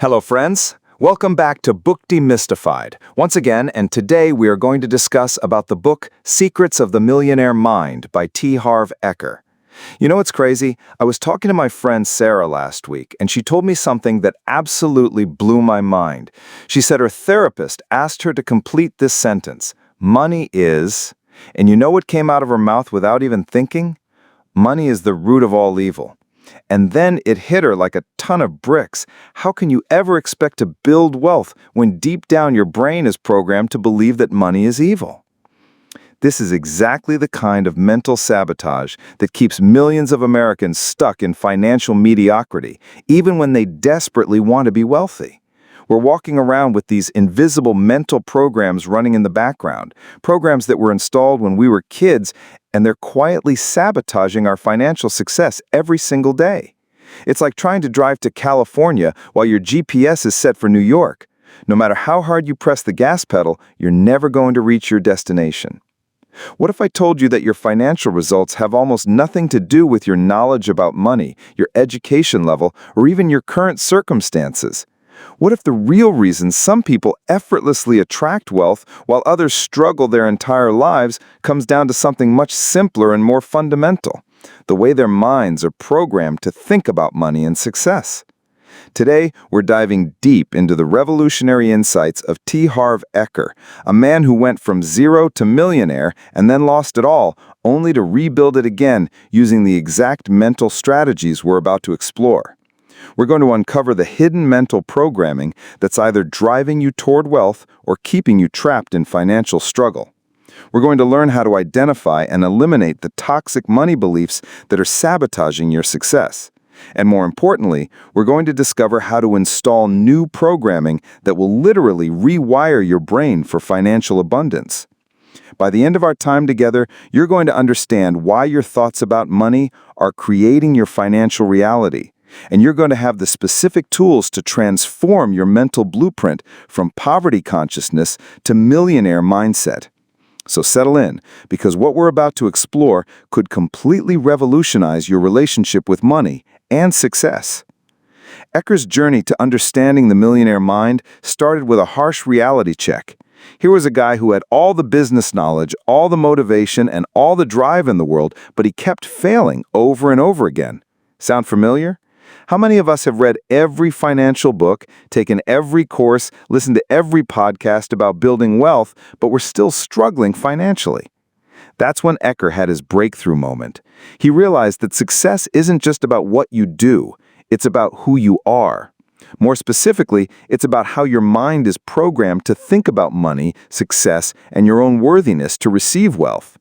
Hello, friends. Welcome back to Book Demystified. Once again, and today we are going to discuss about the book Secrets of the Millionaire Mind by Harv Eker. You know what's crazy? I was talking to my friend Sarah last week, and she told me something that absolutely blew my mind. She said her therapist asked her to complete this sentence. Money is... And you know what came out of her mouth without even thinking? Money is the root of all evil. And then it hit her like a ton of bricks. How can you ever expect to build wealth when deep down your brain is programmed to believe that money is evil? This is exactly the kind of mental sabotage that keeps millions of Americans stuck in financial mediocrity, even when they desperately want to be wealthy. We're walking around with these invisible mental programs running in the background, programs that were installed when we were kids, and they're quietly sabotaging our financial success every single day. It's like trying to drive to California while your GPS is set for New York. No matter how hard you press the gas pedal, you're never going to reach your destination. What if I told you that your financial results have almost nothing to do with your knowledge about money, your education level, or even your current circumstances? What if the real reason some people effortlessly attract wealth while others struggle their entire lives comes down to something much simpler and more fundamental, the way their minds are programmed to think about money and success? Today, we're diving deep into the revolutionary insights of Harv Eker, a man who went from zero to millionaire and then lost it all, only to rebuild it again using the exact mental strategies we're about to explore. We're going to uncover the hidden mental programming that's either driving you toward wealth or keeping you trapped in financial struggle. We're going to learn how to identify and eliminate the toxic money beliefs that are sabotaging your success. And more importantly, we're going to discover how to install new programming that will literally rewire your brain for financial abundance. By the end of our time together, you're going to understand why your thoughts about money are creating your financial reality. And you're going to have the specific tools to transform your mental blueprint from poverty consciousness to millionaire mindset. So settle in, because what we're about to explore could completely revolutionize your relationship with money and success. Eker's journey to understanding the millionaire mind started with a harsh reality check. Here was a guy who had all the business knowledge, all the motivation, and all the drive in the world, but he kept failing over and over again. Sound familiar? How many of us have read every financial book, taken every course, listened to every podcast about building wealth, but we're still struggling financially? That's when Eker had his breakthrough moment. He realized that success isn't just about what you do, it's about who you are. More specifically, it's about how your mind is programmed to think about money, success, and your own worthiness to receive wealth.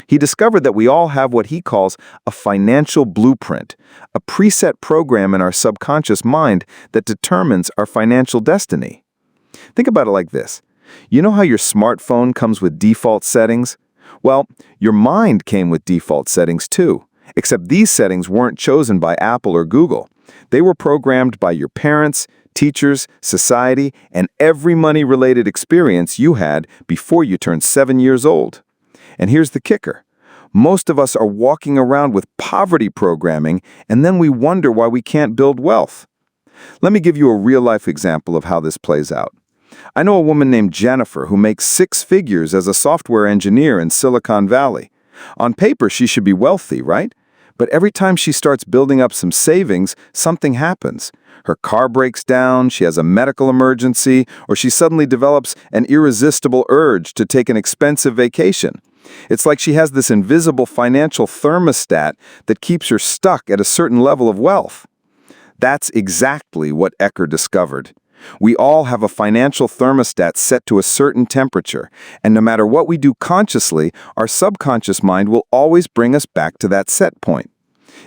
He discovered that we all have what he calls a financial blueprint, a preset program in our subconscious mind that determines our financial destiny. Think about it like this. You know how your smartphone comes with default settings? Well, your mind came with default settings too, except these settings weren't chosen by Apple or Google. They were programmed by your parents, teachers, society, and every money-related experience you had before you turned 7 years old. And here's the kicker. Most of us are walking around with poverty programming, and then we wonder why we can't build wealth. Let me give you a real-life example of how this plays out. I know a woman named Jennifer who makes 6 figures as a software engineer in Silicon Valley. On paper, she should be wealthy, right? But every time she starts building up some savings, something happens. Her car breaks down, she has a medical emergency, or she suddenly develops an irresistible urge to take an expensive vacation. It's like she has this invisible financial thermostat that keeps her stuck at a certain level of wealth. That's exactly what Eker discovered. We all have a financial thermostat set to a certain temperature, and no matter what we do consciously, our subconscious mind will always bring us back to that set point.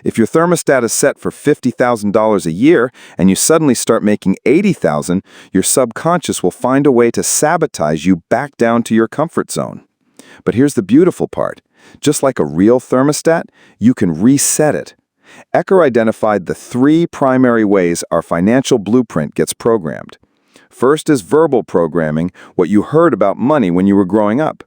If your thermostat is set for $50,000 a year and you suddenly start making $80,000, your subconscious will find a way to sabotage you back down to your comfort zone. But here's the beautiful part. Just like a real thermostat, you can reset it. Eker identified the 3 primary ways our financial blueprint gets programmed. First is verbal programming, what you heard about money when you were growing up.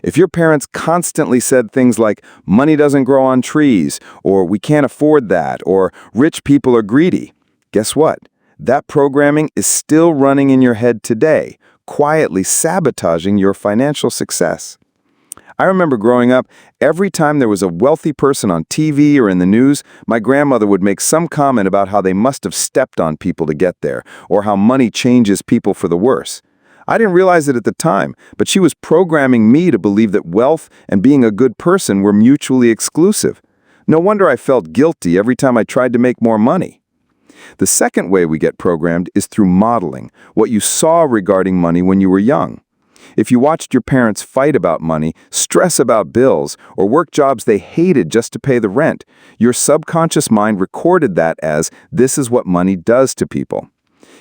If your parents constantly said things like, money doesn't grow on trees, or we can't afford that, or rich people are greedy, guess what? that programming is still running in your head today, quietly sabotaging your financial success. I remember growing up, every time there was a wealthy person on TV or in the news, my grandmother would make some comment about how they must have stepped on people to get there, or how money changes people for the worse. I didn't realize it at the time, but she was programming me to believe that wealth and being a good person were mutually exclusive. No wonder I felt guilty every time I tried to make more money. The second way we get programmed is through modeling, what you saw regarding money when you were young. If you watched your parents fight about money, stress about bills, or work jobs they hated just to pay the rent, your subconscious mind recorded that as, this is what money does to people.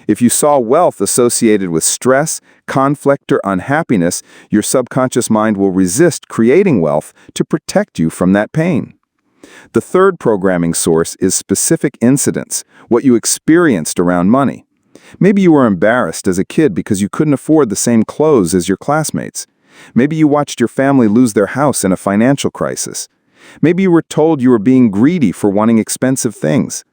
If you saw wealth associated with stress, conflict, or unhappiness, your subconscious mind will resist creating wealth to protect you from that pain. The third programming source is specific incidents, what you experienced around money. Maybe you were embarrassed as a kid because you couldn't afford the same clothes as your classmates. Maybe you watched your family lose their house in a financial crisis. Maybe you were told you were being greedy for wanting expensive things.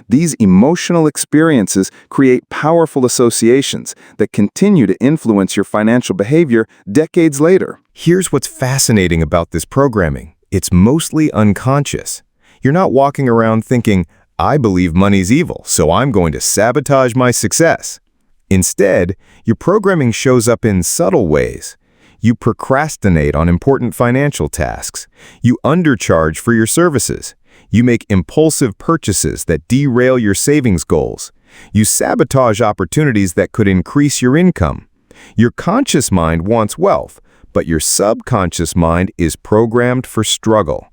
These emotional experiences create powerful associations that continue to influence your financial behavior decades later. Here's what's fascinating about this programming. It's mostly unconscious. You're not walking around thinking, I believe money's evil, so I'm going to sabotage my success. Instead, your programming shows up in subtle ways. You procrastinate on important financial tasks. You undercharge for your services. You make impulsive purchases that derail your savings goals. You sabotage opportunities that could increase your income. Your conscious mind wants wealth, but your subconscious mind is programmed for struggle.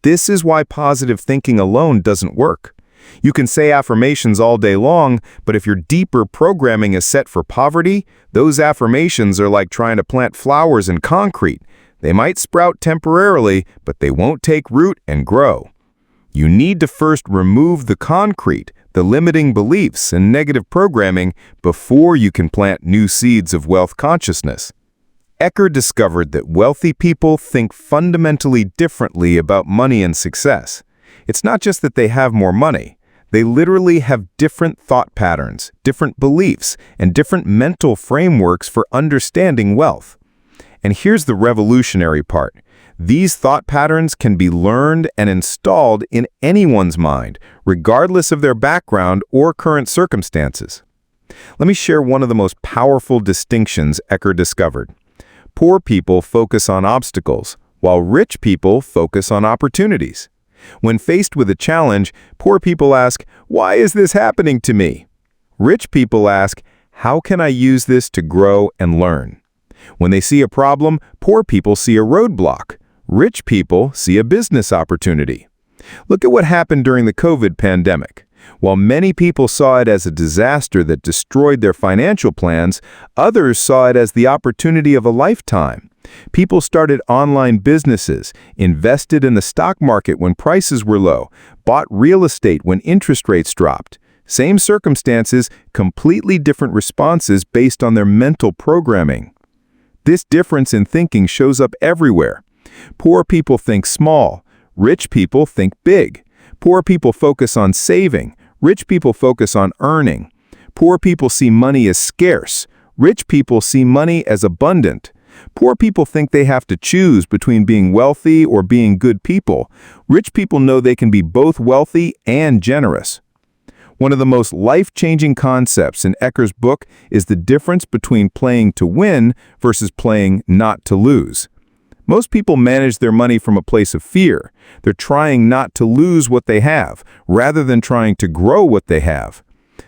This is why positive thinking alone doesn't work. You can say affirmations all day long, but if your deeper programming is set for poverty, those affirmations are like trying to plant flowers in concrete. They might sprout temporarily, but they won't take root and grow. You need to first remove the concrete, the limiting beliefs and negative programming before you can plant new seeds of wealth consciousness. Eker discovered that wealthy people think fundamentally differently about money and success. It's not just that they have more money. They literally have different thought patterns, different beliefs, and different mental frameworks for understanding wealth. And here's the revolutionary part. These thought patterns can be learned and installed in anyone's mind, regardless of their background or current circumstances. Let me share one of the most powerful distinctions Eker discovered. Poor people focus on obstacles, while rich people focus on opportunities. When faced with a challenge, poor people ask, "Why is this happening to me?" Rich people ask, "How can I use this to grow and learn?" When they see a problem, poor people see a roadblock. Rich people see a business opportunity. Look at what happened during the COVID pandemic. While many people saw it as a disaster that destroyed their financial plans, others saw it as the opportunity of a lifetime. People started online businesses, invested in the stock market when prices were low, bought real estate when interest rates dropped. Same circumstances, completely different responses based on their mental programming. This difference in thinking shows up everywhere. Poor people think small. Rich people think big. Poor people focus on saving. Rich people focus on earning. Poor people see money as scarce. Rich people see money as abundant. Poor people think they have to choose between being wealthy or being good people. Rich people know they can be both wealthy and generous. One of the most life-changing concepts in Eker's book is the difference between playing to win versus playing not to lose. Most people manage their money from a place of fear. They're trying not to lose what they have, rather than trying to grow what they have.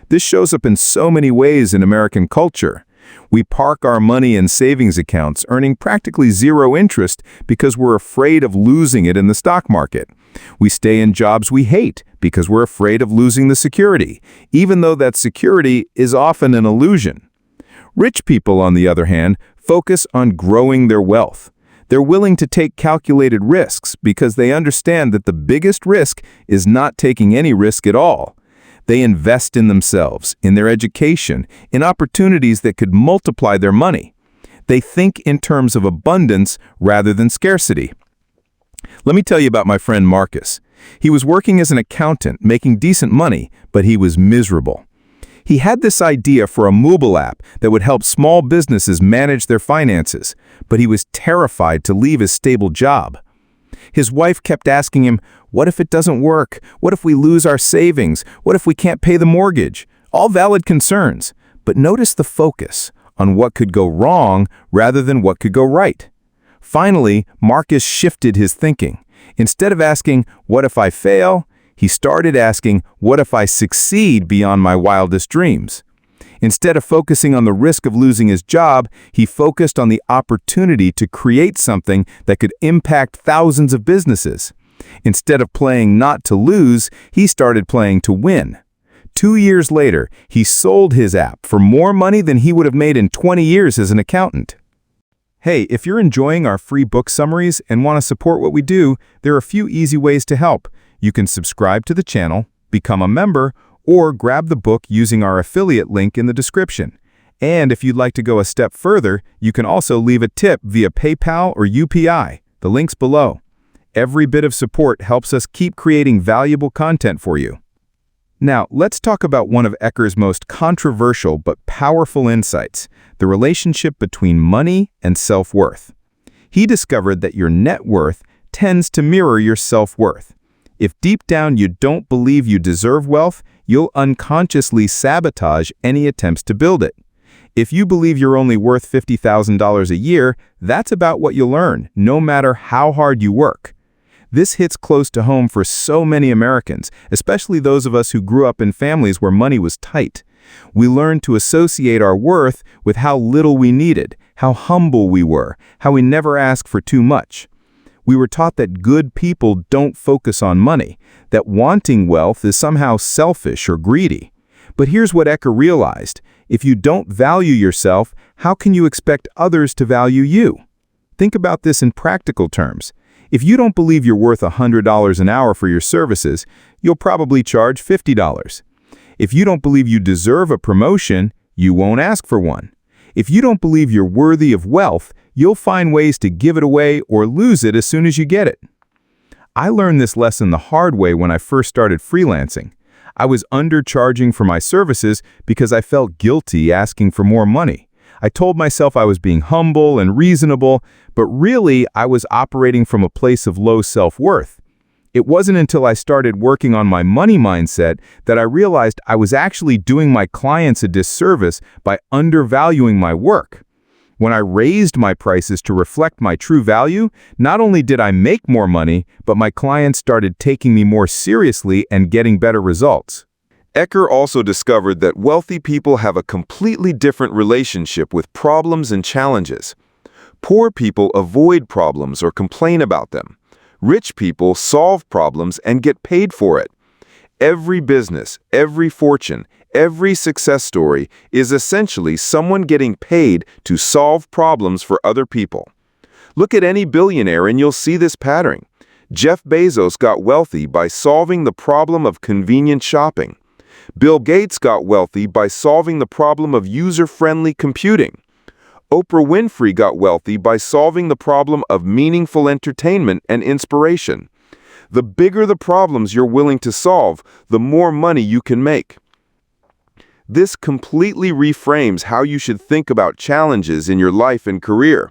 This shows up in so many ways in American culture. We park our money in savings accounts, earning practically zero interest because we're afraid of losing it in the stock market. We stay in jobs we hate because we're afraid of losing the security, even though that security is often an illusion. Rich people, on the other hand, focus on growing their wealth. They're willing to take calculated risks because they understand that the biggest risk is not taking any risk at all. They invest in themselves, in their education, in opportunities that could multiply their money. They think in terms of abundance rather than scarcity. Let me tell you about my friend Marcus. He was working as an accountant, making decent money, but he was miserable. He had this idea for a mobile app that would help small businesses manage their finances, but he was terrified to leave his stable job. His wife kept asking him, "What if it doesn't work? What if we lose our savings? What if we can't pay the mortgage?" All valid concerns, but notice the focus on what could go wrong rather than what could go right. Finally, Marcus shifted his thinking. Instead of asking, "What if I fail?" he started asking, "What if I succeed beyond my wildest dreams?" Instead of focusing on the risk of losing his job, he focused on the opportunity to create something that could impact thousands of businesses. Instead of playing not to lose, he started playing to win. 2 years later, he sold his app for more money than he would have made in 20 years as an accountant. Hey, if you're enjoying our free book summaries and want to support what we do, there are a few easy ways to help. You can subscribe to the channel, become a member, or grab the book using our affiliate link in the description. And if you'd like to go a step further, you can also leave a tip via PayPal or UPI. The link's below. Every bit of support helps us keep creating valuable content for you. Now, let's talk about one of Eker's most controversial but powerful insights, the relationship between money and self-worth. He discovered that your net worth tends to mirror your self-worth. If deep down you don't believe you deserve wealth, you'll unconsciously sabotage any attempts to build it. If you believe you're only worth $50,000 a year, that's about what you'll earn, no matter how hard you work. This hits close to home for so many Americans, especially those of us who grew up in families where money was tight. We learned to associate our worth with how little we needed, how humble we were, how we never asked for too much. We were taught that good people don't focus on money, that wanting wealth is somehow selfish or greedy. But here's what Eker realized. If you don't value yourself, how can you expect others to value you? Think about this in practical terms. If you don't believe you're worth $100 an hour for your services, you'll probably charge $50. If you don't believe you deserve a promotion, you won't ask for one. If you don't believe you're worthy of wealth, you'll find ways to give it away or lose it as soon as you get it. I learned this lesson the hard way when I first started freelancing. I was undercharging for my services because I felt guilty asking for more money. I told myself I was being humble and reasonable, but really I was operating from a place of low self-worth. It wasn't until I started working on my money mindset that I realized I was actually doing my clients a disservice by undervaluing my work. When I raised my prices to reflect my true value, not only did I make more money, but my clients started taking me more seriously and getting better results. Eker also discovered that wealthy people have a completely different relationship with problems and challenges. Poor people avoid problems or complain about them. Rich people solve problems and get paid for it. Every business, every fortune, every success story is essentially someone getting paid to solve problems for other people. Look at any billionaire and you'll see this pattern. Jeff Bezos got wealthy by solving the problem of convenient shopping. Bill Gates got wealthy by solving the problem of user-friendly computing. Oprah Winfrey got wealthy by solving the problem of meaningful entertainment and inspiration. The bigger the problems you're willing to solve, the more money you can make. This completely reframes how you should think about challenges in your life and career.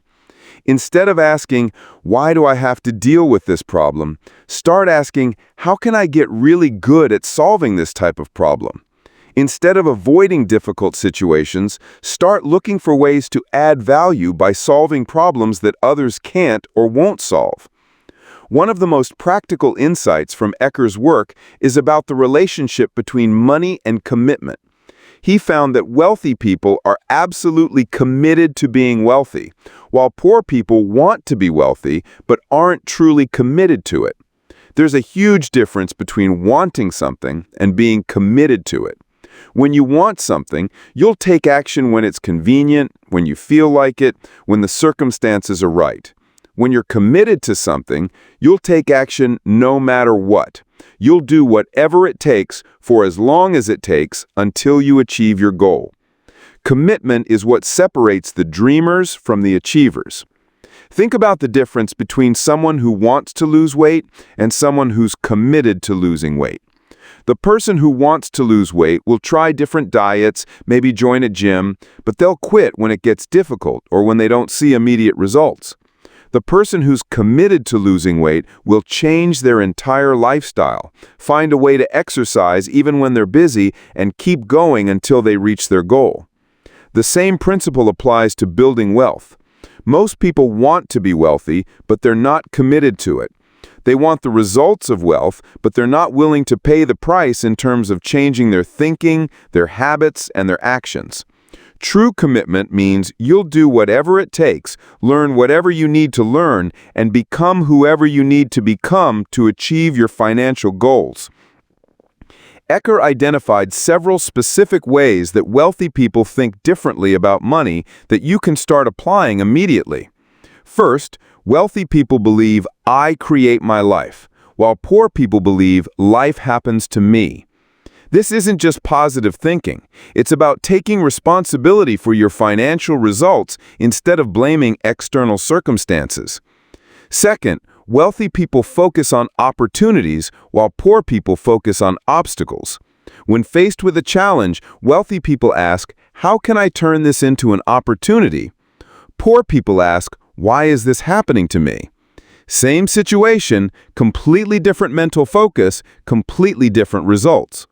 Instead of asking, "Why do I have to deal with this problem?" start asking, "How can I get really good at solving this type of problem?" Instead of avoiding difficult situations, start looking for ways to add value by solving problems that others can't or won't solve. One of the most practical insights from Eker's work is about the relationship between money and commitment. He found that wealthy people are absolutely committed to being wealthy, while poor people want to be wealthy but aren't truly committed to it. There's a huge difference between wanting something and being committed to it. When you want something, you'll take action when it's convenient, when you feel like it, when the circumstances are right. When you're committed to something, you'll take action no matter what. You'll do whatever it takes for as long as it takes until you achieve your goal. Commitment is what separates the dreamers from the achievers. Think about the difference between someone who wants to lose weight and someone who's committed to losing weight. The person who wants to lose weight will try different diets, maybe join a gym, but they'll quit when it gets difficult or when they don't see immediate results. The person who's committed to losing weight will change their entire lifestyle, find a way to exercise even when they're busy, and keep going until they reach their goal. The same principle applies to building wealth. Most people want to be wealthy, but they're not committed to it. They want the results of wealth, but they're not willing to pay the price in terms of changing their thinking, their habits, and their actions. True commitment means you'll do whatever it takes, learn whatever you need to learn, and become whoever you need to become to achieve your financial goals. Eker identified several specific ways that wealthy people think differently about money that you can start applying immediately. First, wealthy people believe, I create my life, while poor people believe, life happens to me. This isn't just positive thinking. It's about taking responsibility for your financial results instead of blaming external circumstances. Second, wealthy people focus on opportunities while poor people focus on obstacles. When faced with a challenge, wealthy people ask, how can I turn this into an opportunity? Poor people ask, why is this happening to me? Same situation, completely different mental focus, completely different results.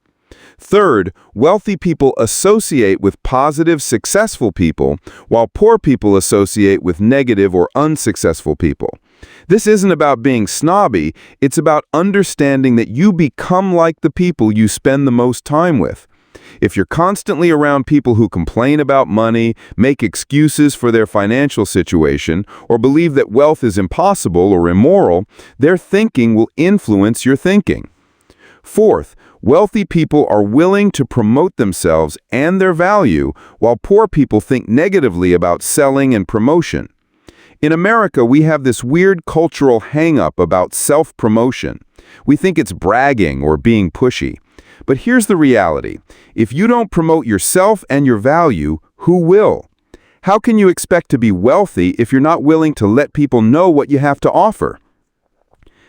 Third, wealthy people associate with positive, successful people, while poor people associate with negative or unsuccessful people. This isn't about being snobby, it's about understanding that you become like the people you spend the most time with. If you're constantly around people who complain about money, make excuses for their financial situation, or believe that wealth is impossible or immoral, their thinking will influence your thinking. Fourth, wealthy people are willing to promote themselves and their value, while poor people think negatively about selling and promotion. In America, we have this weird cultural hang-up about self-promotion. We think it's bragging or being pushy. But here's the reality. If you don't promote yourself and your value, who will? How can you expect to be wealthy if you're not willing to let people know what you have to offer?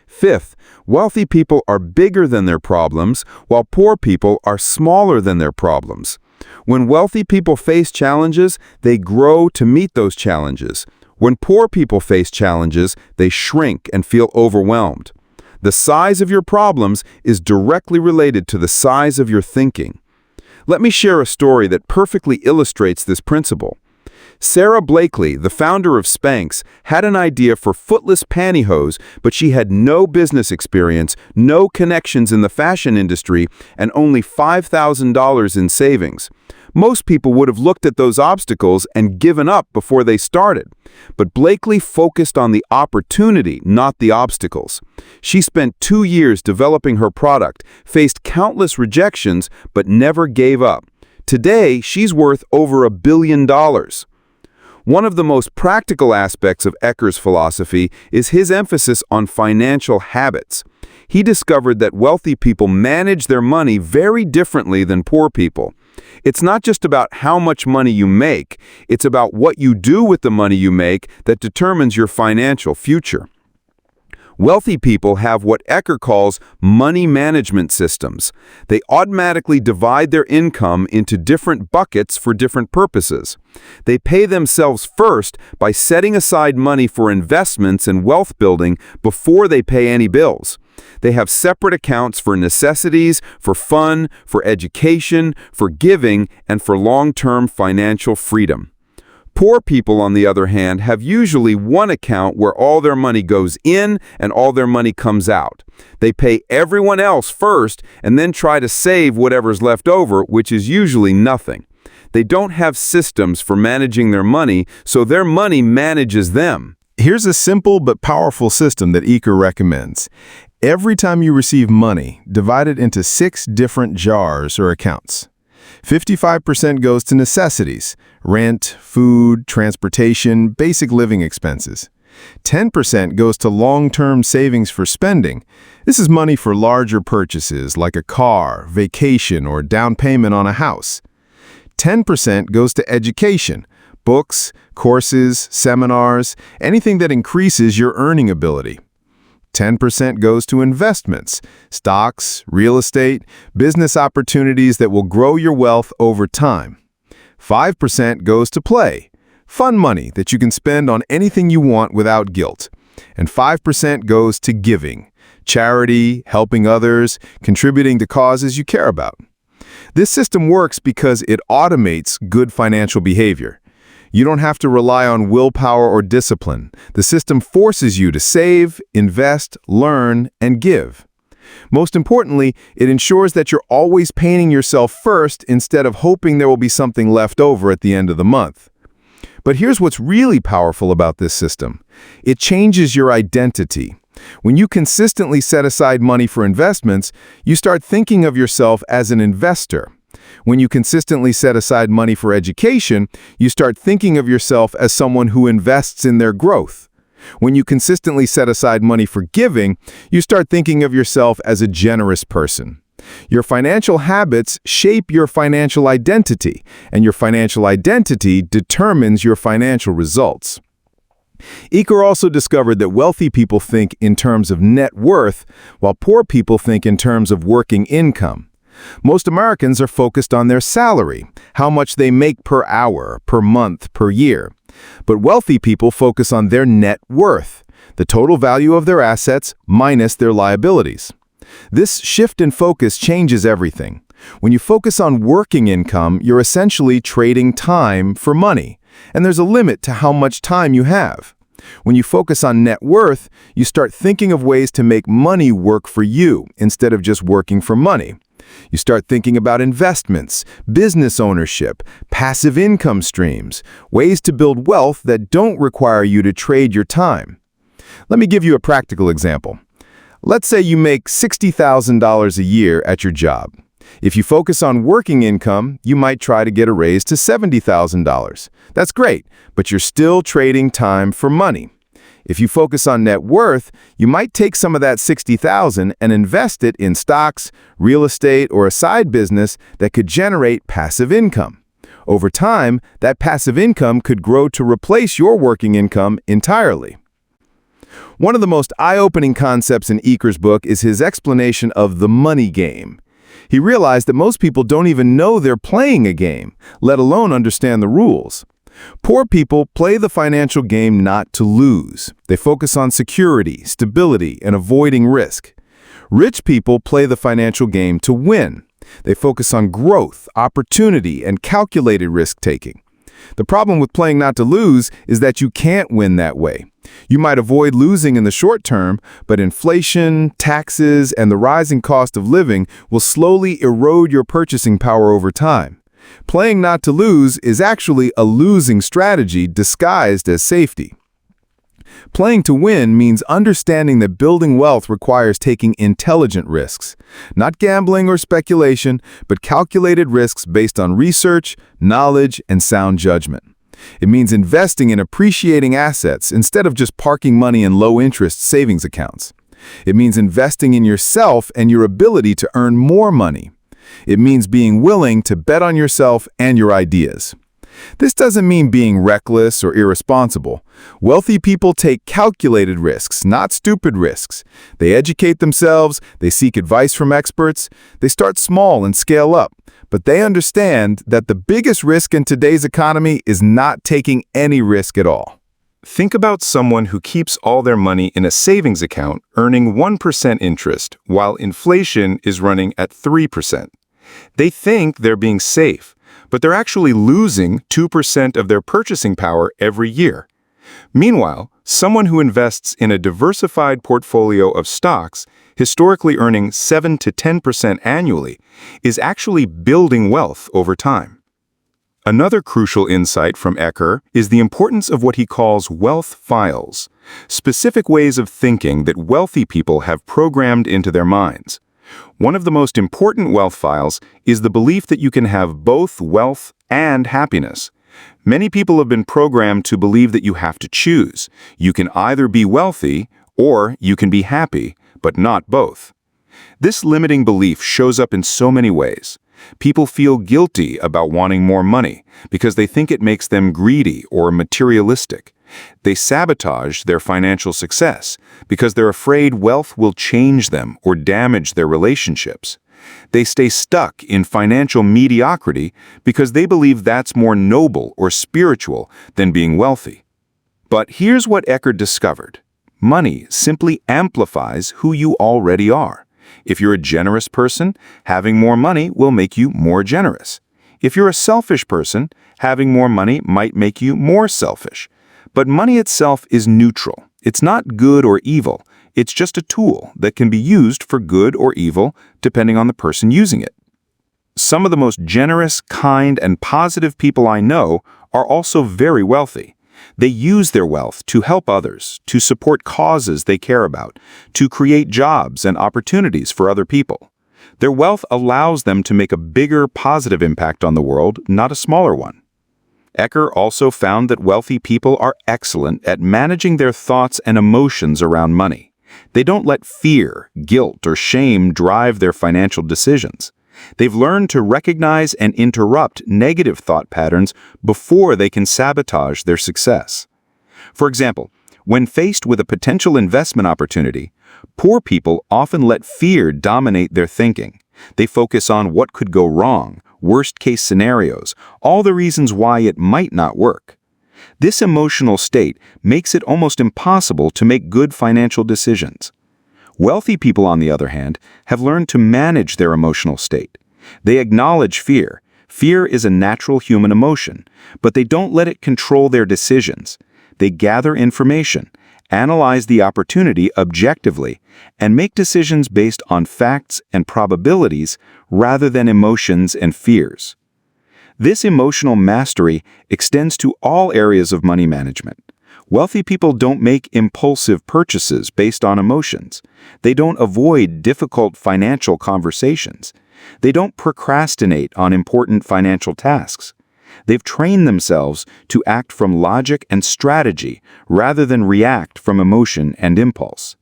Fifth, wealthy people are bigger than their problems, while poor people are smaller than their problems. When wealthy people face challenges, they grow to meet those challenges. When poor people face challenges, they shrink and feel overwhelmed. The size of your problems is directly related to the size of your thinking. Let me share a story that perfectly illustrates this principle. Sarah Blakely, the founder of Spanx, had an idea for footless pantyhose, but she had no business experience, no connections in the fashion industry, and only $5,000 in savings. Most people would have looked at those obstacles and given up before they started. But Blakely focused on the opportunity, not the obstacles. She spent 2 years developing her product, faced countless rejections, but never gave up. Today, she's worth over $1 billion. One of the most practical aspects of Eker's philosophy is his emphasis on financial habits. He discovered that wealthy people manage their money very differently than poor people. It's not just about how much money you make, it's about what you do with the money you make that determines your financial future. Wealthy people have what Eker calls money management systems. They automatically divide their income into different buckets for different purposes. They pay themselves first by setting aside money for investments and wealth building before they pay any bills. They have separate accounts for necessities, for fun, for education, for giving, and for long-term financial freedom. Poor people, on the other hand, have usually one account where all their money goes in and all their money comes out. They pay everyone else first and then try to save whatever's left over, which is usually nothing. They don't have systems for managing their money, so their money manages them. Here's a simple but powerful system that Eker recommends. Every time you receive money, divide it into 6 different jars or accounts. 55% goes to necessities, rent, food, transportation, basic living expenses. 10% goes to long-term savings for spending. This is money for larger purchases like a car, vacation, or down payment on a house. 10% goes to education, books, courses, seminars, anything that increases your earning ability. 10% goes to investments, stocks, real estate, business opportunities that will grow your wealth over time. 5% goes to play, fun money that you can spend on anything you want without guilt. And 5% goes to giving, charity, helping others, contributing to causes you care about. This system works because it automates good financial behavior. You don't have to rely on willpower or discipline. The system forces you to save, invest, learn, and give. Most importantly, it ensures that you're always paying yourself first instead of hoping there will be something left over at the end of the month. But here's what's really powerful about this system. It changes your identity. When you consistently set aside money for investments, you start thinking of yourself as an investor. When you consistently set aside money for education, you start thinking of yourself as someone who invests in their growth. When you consistently set aside money for giving, you start thinking of yourself as a generous person. Your financial habits shape your financial identity, and your financial identity determines your financial results. Eker also discovered that wealthy people think in terms of net worth, while poor people think in terms of working income. Most Americans are focused on their salary, how much they make per hour, per month, per year. But wealthy people focus on their net worth, the total value of their assets minus their liabilities. This shift in focus changes everything. When you focus on working income, you're essentially trading time for money, and there's a limit to how much time you have. When you focus on net worth, you start thinking of ways to make money work for you instead of just working for money. You start thinking about investments, business ownership, passive income streams, ways to build wealth that don't require you to trade your time. Let me give you a practical example. Let's say you make $60,000 a year at your job. If you focus on working income, you might try to get a raise to $70,000. That's great, but you're still trading time for money. If you focus on net worth, you might take some of that $60,000 and invest it in stocks, real estate, or a side business that could generate passive income. Over time, that passive income could grow to replace your working income entirely. One of the most eye-opening concepts in Eker's book is his explanation of the money game. He realized that most people don't even know they're playing a game, let alone understand the rules. Poor people play the financial game not to lose. They focus on security, stability, and avoiding risk. Rich people play the financial game to win. They focus on growth, opportunity, and calculated risk-taking. The problem with playing not to lose is that you can't win that way. You might avoid losing in the short term, but inflation, taxes, and the rising cost of living will slowly erode your purchasing power over time. Playing not to lose is actually a losing strategy disguised as safety. Playing to win means understanding that building wealth requires taking intelligent risks, not gambling or speculation, but calculated risks based on research, knowledge, and sound judgment. It means investing in appreciating assets instead of just parking money in low-interest savings accounts. It means investing in yourself and your ability to earn more money. It means being willing to bet on yourself and your ideas. This doesn't mean being reckless or irresponsible. Wealthy people take calculated risks, not stupid risks. They educate themselves, they seek advice from experts, they start small and scale up. But they understand that the biggest risk in today's economy is not taking any risk at all. Think about someone who keeps all their money in a savings account earning 1% interest while inflation is running at 3%. They think they're being safe, but they're actually losing 2% of their purchasing power every year. Meanwhile, someone who invests in a diversified portfolio of stocks, historically earning 7 to 10% annually, is actually building wealth over time. Another crucial insight from Eker is the importance of what he calls wealth files, specific ways of thinking that wealthy people have programmed into their minds. One of the most important wealth files is the belief that you can have both wealth and happiness. Many people have been programmed to believe that you have to choose. You can either be wealthy or you can be happy, but not both. This limiting belief shows up in so many ways. People feel guilty about wanting more money because they think it makes them greedy or materialistic. They sabotage their financial success because they're afraid wealth will change them or damage their relationships. They stay stuck in financial mediocrity because they believe that's more noble or spiritual than being wealthy. But here's what Eker discovered. Money simply amplifies who you already are. If you're a generous person, having more money will make you more generous. If you're a selfish person, having more money might make you more selfish. But money itself is neutral. It's not good or evil. It's just a tool that can be used for good or evil depending on the person using it. Some of the most generous, kind, and positive people I know are also very wealthy. They use their wealth to help others, to support causes they care about, to create jobs and opportunities for other people. Their wealth allows them to make a bigger positive impact on the world, not a smaller one. Eker also found that wealthy people are excellent at managing their thoughts and emotions around money. They don't let fear, guilt, or shame drive their financial decisions. They've learned to recognize and interrupt negative thought patterns before they can sabotage their success. For example, when faced with a potential investment opportunity, poor people often let fear dominate their thinking. They focus on what could go wrong, worst-case scenarios, all the reasons why it might not work. This emotional state makes it almost impossible to make good financial decisions. Wealthy people, on the other hand, have learned to manage their emotional state. They acknowledge fear. Fear is a natural human emotion, but they don't let it control their decisions. They gather information, analyze the opportunity objectively, and make decisions based on facts and probabilities rather than emotions and fears. This emotional mastery extends to all areas of money management. Wealthy people don't make impulsive purchases based on emotions. They don't avoid difficult financial conversations. They don't procrastinate on important financial tasks. They've trained themselves to act from logic and strategy rather than react from emotion and impulse.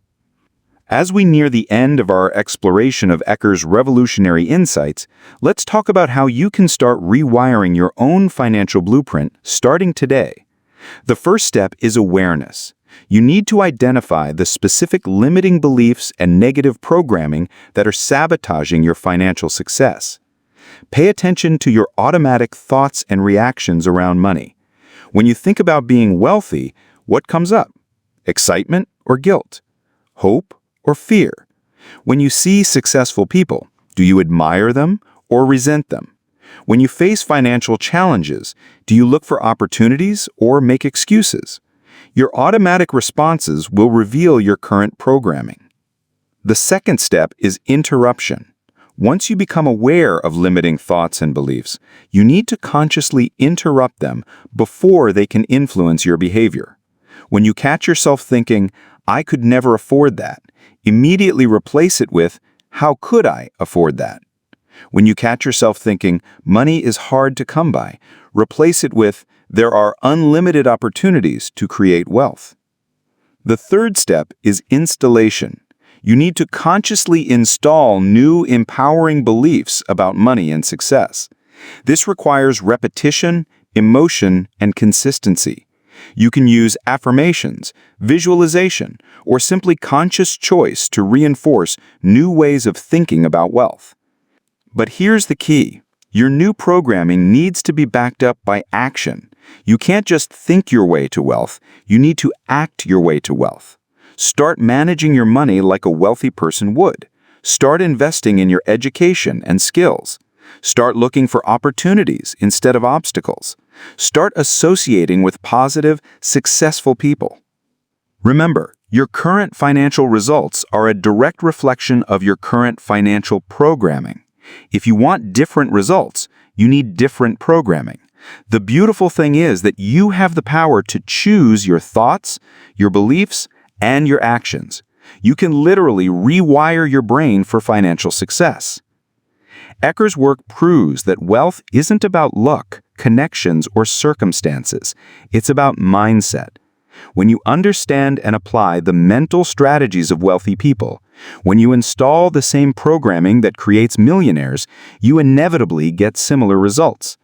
As we near the end of our exploration of Eker's revolutionary insights, let's talk about how you can start rewiring your own financial blueprint starting today. The first step is awareness. You need to identify the specific limiting beliefs and negative programming that are sabotaging your financial success. Pay attention to your automatic thoughts and reactions around money. When you think about being wealthy, what comes up? Excitement or guilt? Hope or fear? When you see successful people, do you admire them or resent them? When you face financial challenges, do you look for opportunities or make excuses? Your automatic responses will reveal your current programming. The second step is interruption. Once you become aware of limiting thoughts and beliefs, you need to consciously interrupt them before they can influence your behavior. When you catch yourself thinking, "I could never afford that," immediately replace it with, "How could I afford that?" When you catch yourself thinking, "Money is hard to come by," replace it with, "There are unlimited opportunities to create wealth." The third step is installation. You need to consciously install new empowering beliefs about money and success. This requires repetition, emotion, and consistency. You can use affirmations, visualization, or simply conscious choice to reinforce new ways of thinking about wealth. But here's the key. Your new programming needs to be backed up by action. You can't just think your way to wealth. You need to act your way to wealth. Start managing your money like a wealthy person would. Start investing in your education and skills. Start looking for opportunities instead of obstacles. Start associating with positive, successful people. Remember, your current financial results are a direct reflection of your current financial programming. If you want different results, you need different programming. The beautiful thing is that you have the power to choose your thoughts, your beliefs, and your actions. You can literally rewire your brain for financial success. Eker's work proves that wealth isn't about luck, connections, or circumstances. It's about mindset. When you understand and apply the mental strategies of wealthy people, when you install the same programming that creates millionaires, you inevitably get similar results.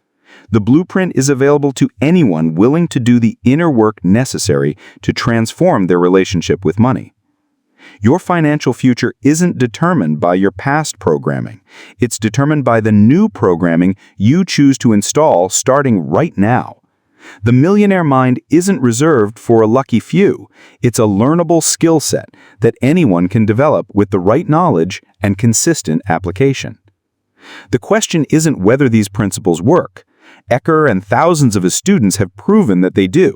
The blueprint is available to anyone willing to do the inner work necessary to transform their relationship with money. Your financial future isn't determined by your past programming. It's determined by the new programming you choose to install starting right now. The Millionaire Mind isn't reserved for a lucky few. It's a learnable skill set that anyone can develop with the right knowledge and consistent application. The question isn't whether these principles work. Eker and thousands of his students have proven that they do.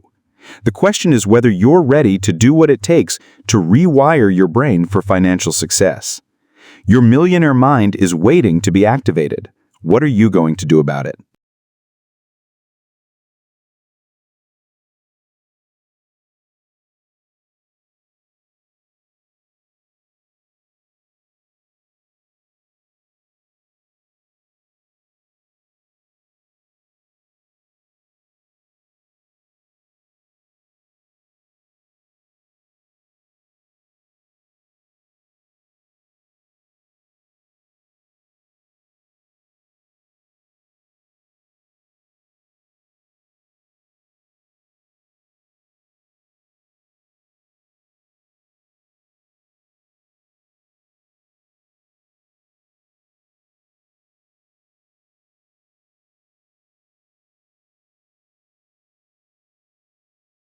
The question is whether you're ready to do what it takes to rewire your brain for financial success. Your millionaire mind is waiting to be activated. What are you going to do about it?